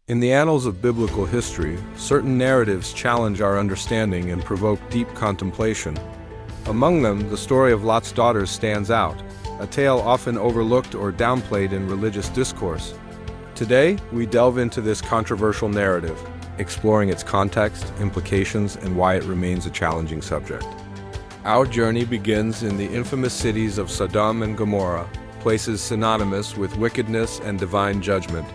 In the annals of biblical history, certain narratives challenge our understanding and provoke deep contemplation. Among them, the story of Lot's daughters stands out, a tale often overlooked or downplayed in religious discourse. Today, we delve into this controversial narrative, exploring its context, implications, and why it remains a challenging subject. Our journey begins in the infamous cities of Sodom and Gomorrah, places synonymous with wickedness and divine judgment.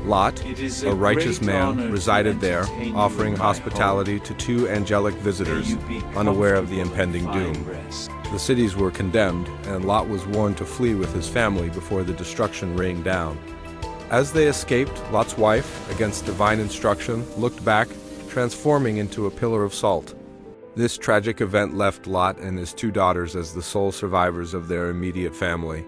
Lot, a righteous man, resided there, offering hospitality to two angelic visitors, unaware of the impending doom. The cities were condemned, and Lot was warned to flee with his family before the destruction rained down. As they escaped, Lot's wife, against divine instruction, looked back, transforming into a pillar of salt. This tragic event left Lot and his two daughters as the sole survivors of their immediate family.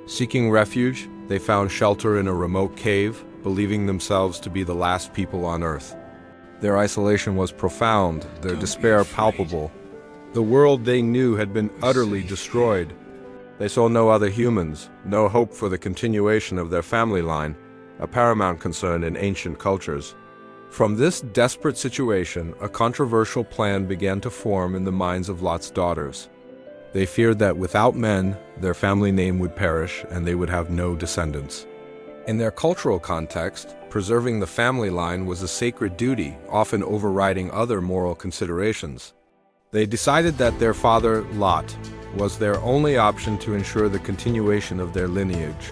Seeking refuge, they found shelter in a remote cave, believing themselves to be the last people on earth. Their isolation was profound, their despair palpable. The world they knew had been utterly destroyed. They saw no other humans, no hope for the continuation of their family line, a paramount concern in ancient cultures. From this desperate situation, a controversial plan began to form in the minds of Lot's daughters. They feared that without men, their family name would perish and they would have no descendants. In their cultural context, preserving the family line was a sacred duty, often overriding other moral considerations. They decided that their father, Lot, was their only option to ensure the continuation of their lineage.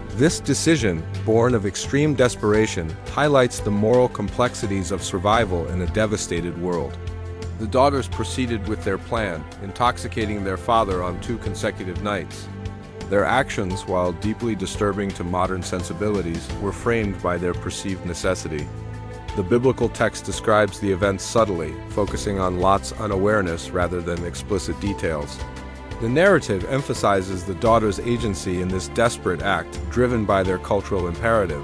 This decision, born of extreme desperation, highlights the moral complexities of survival in a devastated world. The daughters proceeded with their plan, intoxicating their father on 2 consecutive nights. Their actions, while deeply disturbing to modern sensibilities, were framed by their perceived necessity. The biblical text describes the events subtly, focusing on Lot's unawareness rather than explicit details. The narrative emphasizes the daughters' agency in this desperate act, driven by their cultural imperative.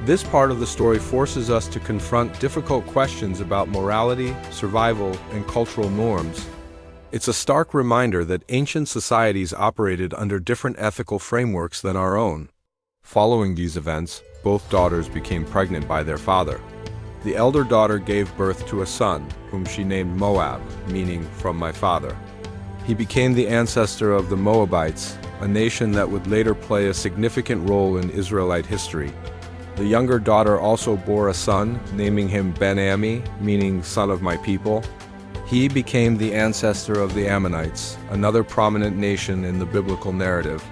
This part of the story forces us to confront difficult questions about morality, survival, and cultural norms. It's a stark reminder that ancient societies operated under different ethical frameworks than our own. Following these events, both daughters became pregnant by their father. The elder daughter gave birth to a son, whom she named Moab, meaning "from my father." He became the ancestor of the Moabites, a nation that would later play a significant role in Israelite history. The younger daughter also bore a son, naming him Ben-Ammi, meaning "son of my people." He became the ancestor of the Ammonites, another prominent nation in the biblical narrative.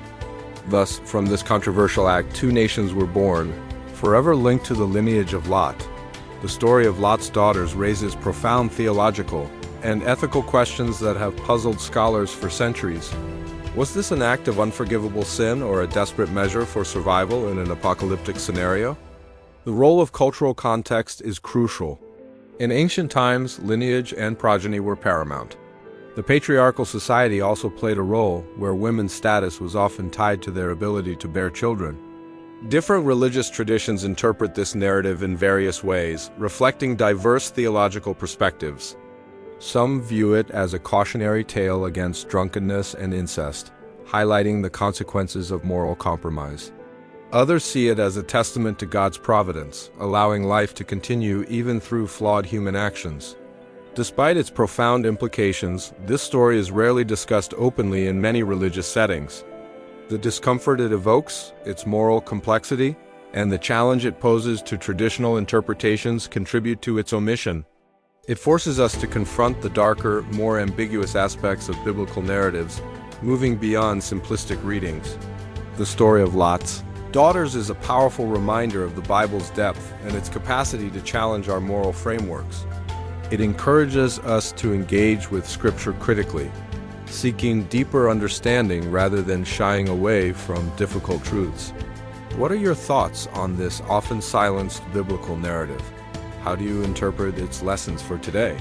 Thus, from this controversial act, 2 nations were born, forever linked to the lineage of Lot. The story of Lot's daughters raises profound theological and ethical questions that have puzzled scholars for centuries. Was this an act of unforgivable sin or a desperate measure for survival in an apocalyptic scenario? The role of cultural context is crucial. In ancient times, lineage and progeny were paramount. The patriarchal society also played a role, where women's status was often tied to their ability to bear children. Different religious traditions interpret this narrative in various ways, reflecting diverse theological perspectives. Some view it as a cautionary tale against drunkenness and incest, highlighting the consequences of moral compromise. Others see it as a testament to God's providence, allowing life to continue even through flawed human actions. Despite its profound implications, this story is rarely discussed openly in many religious settings. The discomfort it evokes, its moral complexity, and the challenge it poses to traditional interpretations contribute to its omission. It forces us to confront the darker, more ambiguous aspects of biblical narratives, moving beyond simplistic readings. The story of Lot's daughters is a powerful reminder of the Bible's depth and its capacity to challenge our moral frameworks. It encourages us to engage with Scripture critically, seeking deeper understanding rather than shying away from difficult truths. What are your thoughts on this often silenced biblical narrative? How do you interpret its lessons for today?